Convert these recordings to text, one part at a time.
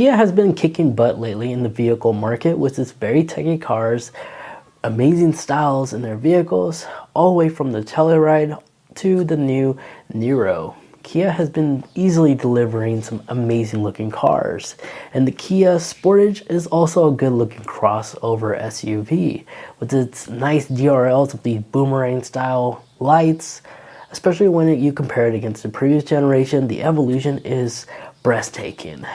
Kia has been kicking butt lately in the vehicle market with its very techy cars, amazing styles in their vehicles, all the way from the Telluride to the new Niro. Kia has been easily delivering some amazing looking cars, and the Kia Sportage is also a good looking crossover SUV with its nice DRLs with these boomerang style lights. Especially when you compare it against the previous generation, the evolution is breathtaking.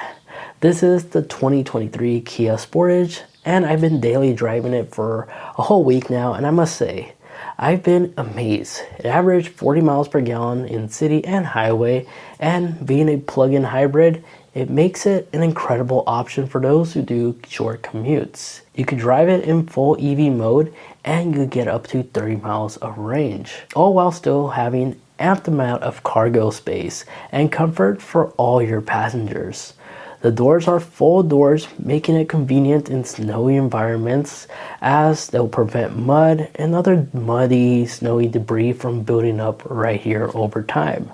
This is the 2023 Kia Sportage, and I've been daily driving it for a whole week now, and I must say, I've been amazed. It averaged 40 miles per gallon in city and highway, and being a plug-in hybrid, it makes it an incredible option for those who do short commutes. You could drive it in full EV mode, and you get up to 30 miles of range, all while still having amped amount of cargo space and comfort for all your passengers. The doors are full doors, making it convenient in snowy environments as they'll prevent mud and other muddy, snowy debris from building up right here over time.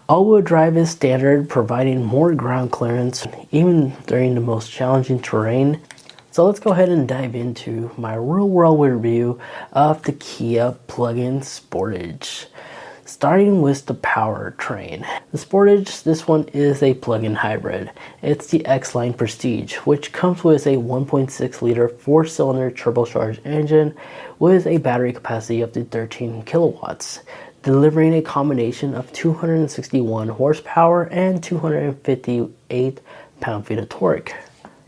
All-wheel drive is standard, providing more ground clearance even during the most challenging terrain. So let's go ahead and dive into my real-world review of the Kia plug-in Sportage. Starting with the powertrain. The Sportage, this one is a plug-in hybrid. It's the X-Line Prestige, which comes with a 1.6 liter 4-cylinder turbocharged engine with a battery capacity up to 13 kilowatts, delivering a combination of 261 horsepower and 258 pound-feet of torque.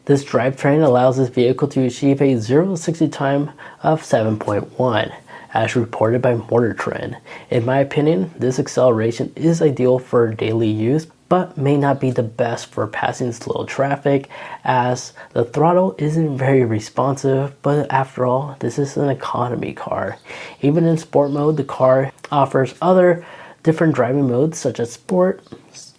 This drivetrain allows this vehicle to achieve a 0-60 time of 7.1. as reported by Motor Trend. In my opinion, this acceleration is ideal for daily use, but may not be the best for passing slow traffic, as the throttle isn't very responsive, but after all, this is an economy car. Even in sport mode, the car offers other different driving modes such as Sport,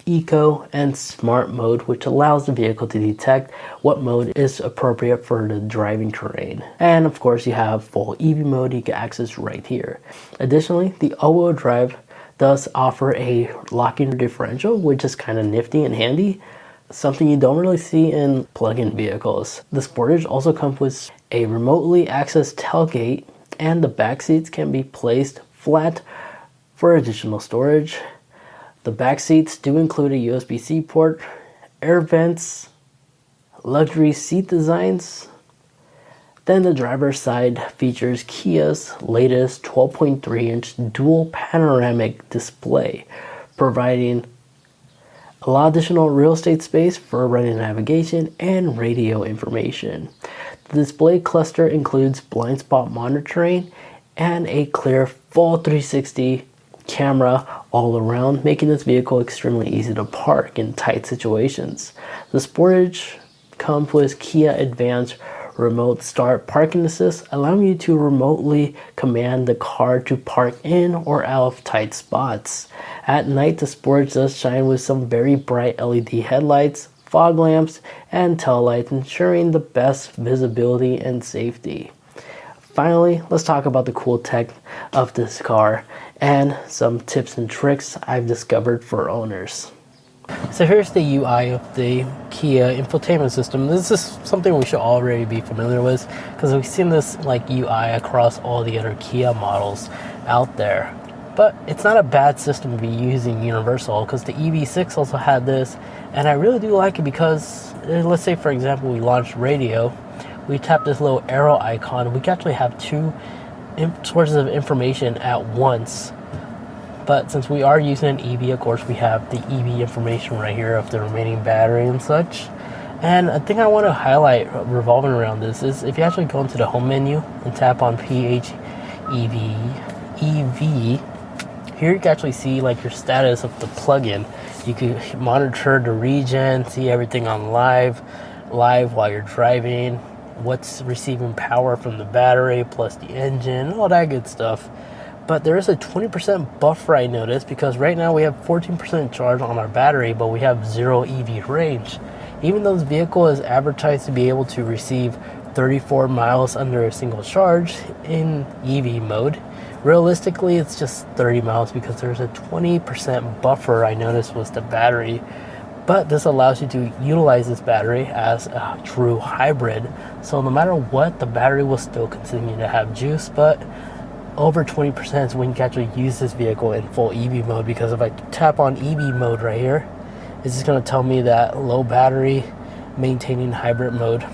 Eco, and Smart mode, which allows the vehicle to detect what mode is appropriate for the driving terrain. And of course, you have full EV mode you can access right here. Additionally, the all-wheel drive does offer a locking differential, which is kind of nifty and handy, something you don't really see in plug-in vehicles. The Sportage also comes with a remotely accessed tailgate, and the back seats can be placed flat for additional storage. The back seats do include a USB-C port, air vents, luxury seat designs. Then the driver's side features Kia's latest 12.3-inch dual panoramic display, providing a lot of additional real estate space for running navigation and radio information. The display cluster includes blind spot monitoring and a clear full 360 camera all around, making this vehicle extremely easy to park in tight situations. The Sportage comes with Kia Advanced Remote Start Parking Assist, allowing you to remotely command the car to park in or out of tight spots. At night, the Sportage does shine with some very bright LED headlights, fog lamps, and tail lights, ensuring the best visibility and safety. Finally, let's talk about the cool tech of this car and some tips and tricks I've discovered for owners. So here's the UI of the Kia infotainment system. This is something we should already be familiar with because we've seen this like UI across all the other Kia models out there. But it's not a bad system to be using universal because the EV6 also had this, and I really do like it because let's say for example we launched radio, we tap this little arrow icon, we can actually have two sources of information at once. But since we are using an EV, of course, we have the EV information right here of the remaining battery and such. And a thing I want to highlight revolving around this is if you actually go into the home menu and tap on PHEV, here you can actually see like your status of the plug-in. You can monitor the regen, see everything on live while you're driving, what's receiving power from the battery plus the engine, all that good stuff. But there is a 20% buffer I noticed because right now we have 14% charge on our battery, but we have 0 EV range. Even though this vehicle is advertised to be able to receive 34 miles under a single charge in EV mode, realistically it's just 30 miles because there's a 20% buffer I noticed was the battery. But this allows you to utilize this battery as a true hybrid. So no matter what, the battery will still continue to have juice, but over 20% is when you can actually use this vehicle in full EV mode, because if I tap on EV mode right here, it's just going to tell me that low battery, maintaining hybrid mode.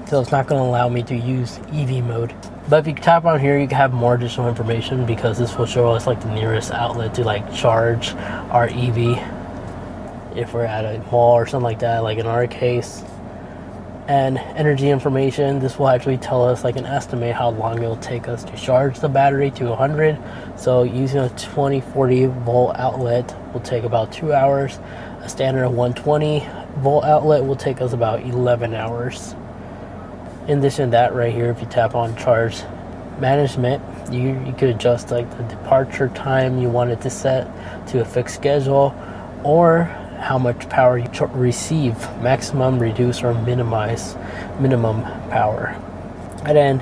So it's not going to allow me to use EV mode. But if you tap on here, you can have more additional information, because this will show us like the nearest outlet to like charge our EV if we're at a mall or something like that, like in our case. And energy information, this will actually tell us like an estimate how long it'll take us to charge the battery to 100. So using a 2040 volt outlet will take about 2 hours. A standard 120 volt outlet will take us about 11 hours. In addition to that, right here, if you tap on charge management, you could adjust like the departure time you want it to set to a fixed schedule, or how much power you receive, maximum, reduce, or minimum power. And then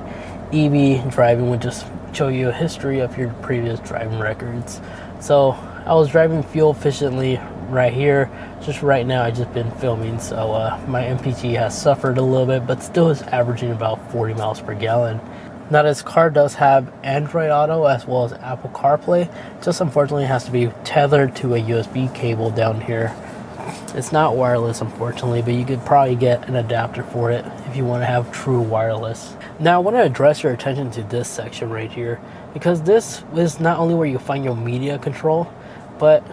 EV driving would just show you a history of your previous driving records. So I was driving fuel efficiently right here. Just right now I just been filming, so my MPG has suffered a little bit, but still is averaging about 40 miles per gallon. Now this car does have Android Auto as well as Apple CarPlay, just unfortunately it has to be tethered to a USB cable down here. It's not wireless unfortunately, but you could probably get an adapter for it if you want to have true wireless. Now I want to address your attention to this section right here, because this is not only where you find your media control, but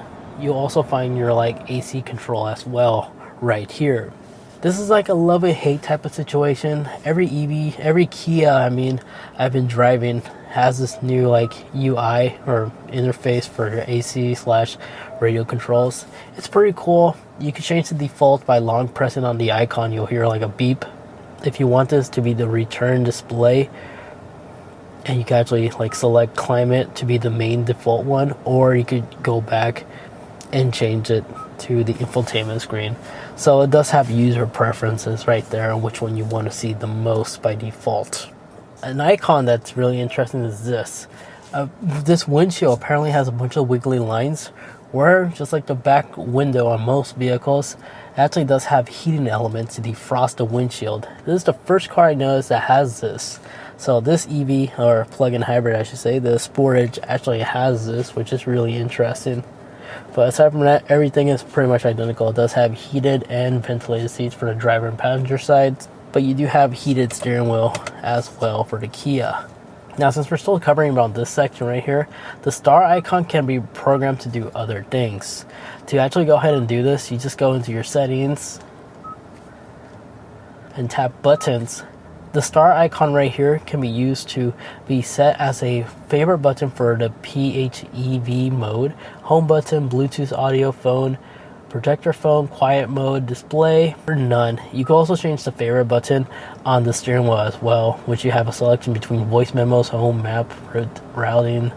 you'll also find your like AC control as well right here. This is like a love and hate type of situation. Every EV, every Kia I've been driving has this new like UI or interface for your AC / radio controls. It's pretty cool. You can change the default by long pressing on the icon. You'll hear like a beep. If you want this to be the return display, and you can actually like select climate to be the main default one, or you could go back and change it to the infotainment screen. So it does have user preferences right there on which one you want to see the most by default. An icon that's really interesting is this. This windshield apparently has a bunch of wiggly lines, where just like the back window on most vehicles, it actually does have heating elements to defrost the windshield. This is the first car I noticed that has this. So this EV, or plug-in hybrid I should say, the Sportage actually has this, which is really interesting. But aside from that, everything is pretty much identical. It does have heated and ventilated seats for the driver and passenger sides, but you do have heated steering wheel as well for the Kia. Now, since we're still covering about this section right here, the star icon can be programmed to do other things. To actually go ahead and do this, you just go into your settings and tap buttons. The star icon right here can be used to be set as a favorite button for the PHEV mode, home button, Bluetooth audio, phone, protector phone, quiet mode, display, or none. You can also change the favorite button on the steering wheel as well, which you have a selection between voice memos, home, map, routing,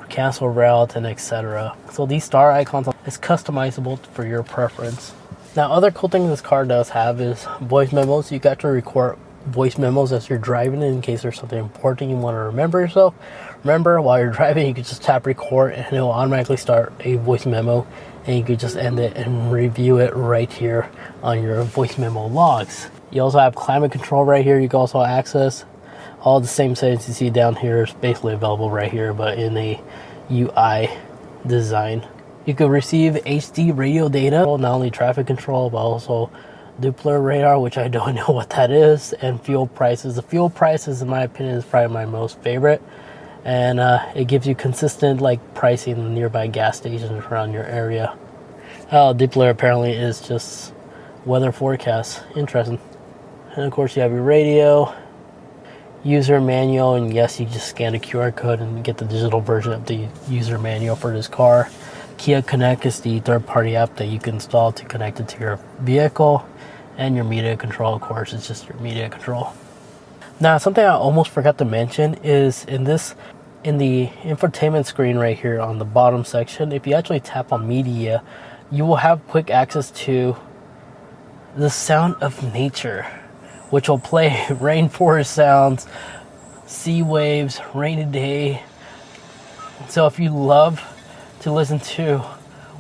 cancel route, and etc. So these star icons is customizable for your preference. Now, other cool things this car does have is voice memos. You got to record voice memos as you're driving in case there's something important you want to remember yourself. Remember, while you're driving, you can just tap record and it will automatically start a voice memo, and you could just end it and review it right here on your voice memo logs. You also have climate control right here. You can also access all the same settings you see down here is basically available right here, but in a UI design. You could receive HD radio data, not only traffic control, but also Doppler radar, which I don't know what that is, and fuel prices. The fuel prices, in my opinion, is probably my most favorite, and it gives you consistent like pricing in nearby gas stations around your area. Doppler apparently is just weather forecast. Interesting. And of course you have your radio, user manual, and yes, you just scan a QR code and get the digital version of the user manual for this car. Kia Connect is the third-party app that you can install to connect it to your vehicle. And your media control, of course, it's just your media control. Now, something I almost forgot to mention is in the infotainment screen right here on the bottom section, if you actually tap on media, you will have quick access to the sound of nature, which will play rainforest sounds, sea waves, rainy day. So if you love to listen to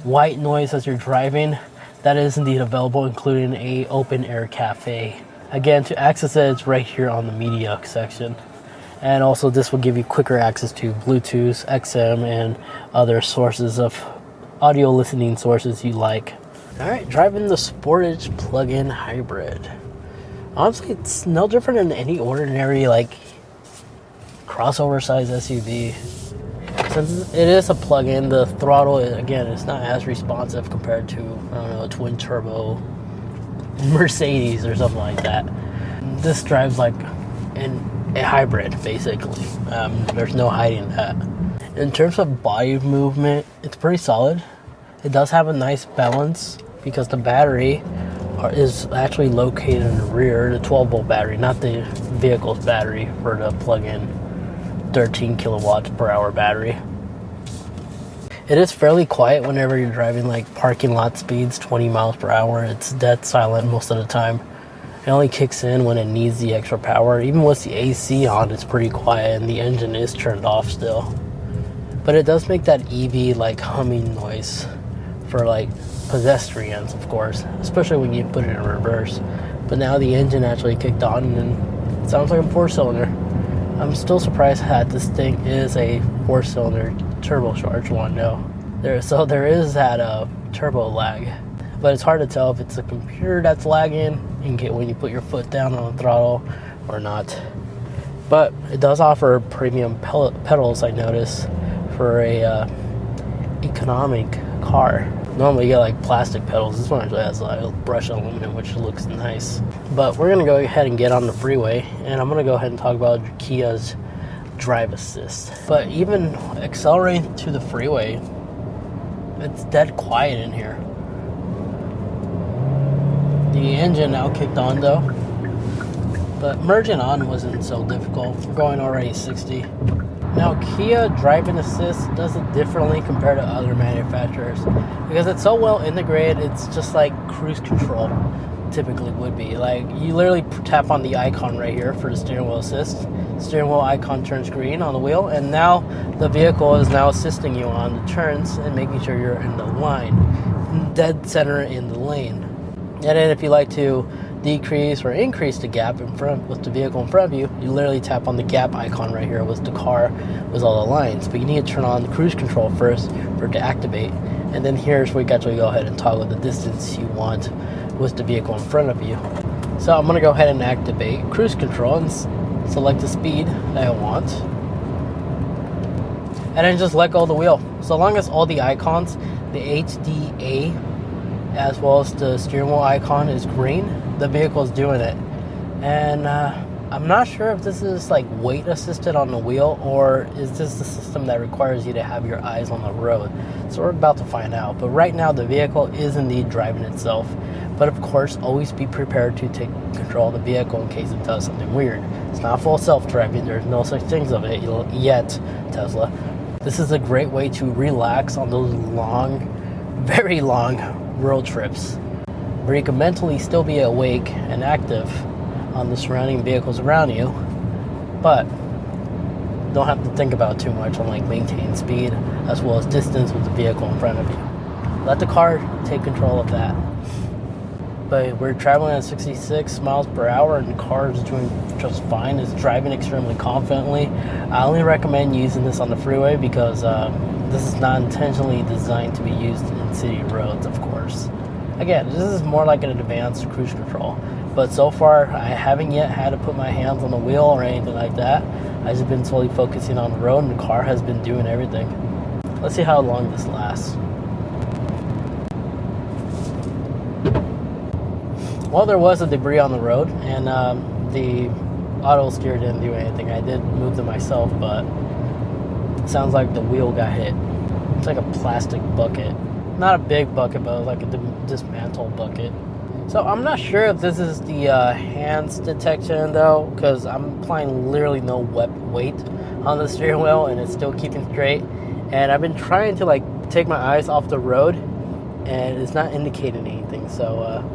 white noise as you're driving, that is indeed available, including a open air cafe. Again, to access it, it's right here on the media section. And also this will give you quicker access to Bluetooth, XM, and other sources of audio listening sources you like. Alright, driving the Sportage plug-in hybrid. Honestly, it's no different than any ordinary like crossover size SUV. Since it is a plug-in, the throttle, again, it's not as responsive compared to, I don't know, a twin turbo Mercedes or something like that. This drives like a hybrid, basically. There's no hiding that. In terms of body movement, it's pretty solid. It does have a nice balance because the battery is actually located in the rear, the 12-volt battery, not the vehicle's battery for the plug-in 13 kilowatts per hour battery. It is fairly quiet whenever you're driving like parking lot speeds, 20 miles per hour. It's dead silent most of the time. It only kicks in when it needs the extra power. Even with the AC on, it's pretty quiet and the engine is turned off still. But it does make that EV like humming noise for like pedestrians, of course, especially when you put it in reverse. But now the engine actually kicked on and it sounds like a 4-cylinder. I'm still surprised that this thing is a 4-cylinder turbocharged one though. There is that turbo lag. But it's hard to tell if it's the computer that's lagging and when you put your foot down on the throttle or not. But it does offer premium pedals, I noticed, for a economic car. Normally you get like plastic pedals. This one actually has like brushed aluminum, which looks nice. But we're gonna go ahead and get on the freeway, and I'm gonna go ahead and talk about Kia's drive assist. But even accelerating to the freeway, it's dead quiet in here. The engine now kicked on though, but merging on wasn't so difficult. We're going already 60. Now Kia driving assist does it differently compared to other manufacturers because it's so well integrated. It's just like cruise control typically would be. Like you literally tap on the icon right here for the steering wheel assist. Steering wheel icon turns green on the wheel, and now the vehicle is now assisting you on the turns and making sure you're in the line, dead center in the lane. And then if you like to decrease or increase the gap in front with the vehicle in front of you, you literally tap on the gap icon right here with the car with all the lines. But you need to turn on the cruise control first for it to activate. And then here's where you can actually go ahead and toggle the distance you want with the vehicle in front of you. So I'm going to go ahead and activate cruise control and select the speed that I want. And then just let go of the wheel. So long as all the icons, the HDA, as well as the steering wheel icon is green, the vehicle is doing it. And I'm not sure if this is like weight assisted on the wheel, or is this the system that requires you to have your eyes on the road. So we're about to find out. But right now the vehicle is indeed driving itself. But of course, always be prepared to take control of the vehicle in case it does something weird. It's not full self-driving. There's no such things of it yet, Tesla. This is a great way to relax on those long, very long road trips where you can mentally still be awake and active on the surrounding vehicles around you, but don't have to think about too much on like maintaining speed as well as distance with the vehicle in front of you. Let the car take control of that. But we're traveling at 66 miles per hour and the car is doing just fine. It's driving extremely confidently. I only recommend using this on the freeway because this is not intentionally designed to be used in city roads, of course. Again, this is more like an advanced cruise control. But so far, I haven't yet had to put my hands on the wheel or anything like that. I've just been solely focusing on the road and the car has been doing everything. Let's see how long this lasts. Well, there was a debris on the road, and the auto steer didn't do anything. I did move them myself, but it sounds like the wheel got hit. It's like a plastic bucket. Not a big bucket, but like a dismantled bucket. So I'm not sure if this is the hands detection, though, because I'm applying literally no weight on the steering wheel, and it's still keeping straight. And I've been trying to like take my eyes off the road, and it's not indicating anything. So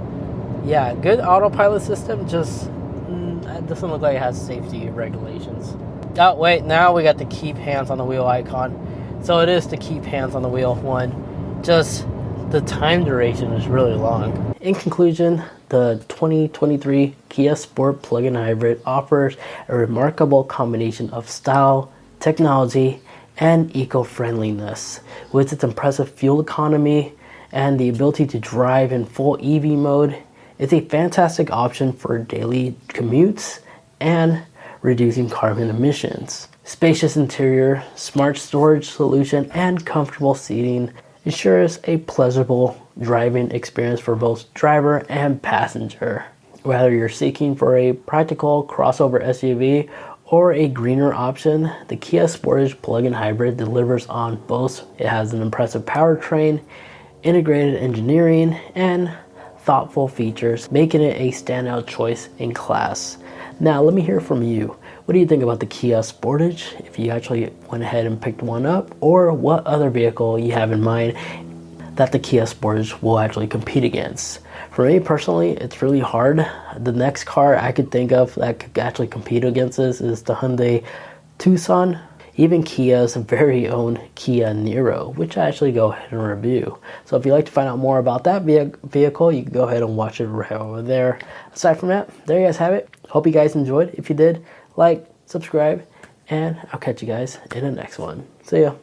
yeah, good autopilot system, just it doesn't look like it has safety regulations. Oh wait, now we got the keep hands on the wheel icon. So it is to keep hands on the wheel one. Just the time duration is really long. In conclusion, the 2023 Kia Sport plug-in hybrid offers a remarkable combination of style, technology, and eco-friendliness. With its impressive fuel economy and the ability to drive in full EV mode, it's a fantastic option for daily commutes and reducing carbon emissions. Spacious interior, smart storage solution, and comfortable seating ensures a pleasurable driving experience for both driver and passenger. Whether you're seeking for a practical crossover SUV or a greener option, the Kia Sportage plug-in hybrid delivers on both. It has an impressive powertrain, integrated engineering, and thoughtful features, making it a standout choice in class. Now, let me hear from you. What do you think about the Kia Sportage? If you actually went ahead and picked one up, or what other vehicle you have in mind that the Kia Sportage will actually compete against. For me personally, it's really hard. The next car I could think of that could actually compete against this is the Hyundai Tucson, even Kia's very own Kia Niro, which I actually go ahead and review. So if you'd like to find out more about that vehicle, you can go ahead and watch it right over there. Aside from that, there you guys have it. Hope you guys enjoyed. If you did, like, subscribe, and I'll catch you guys in the next one. See ya.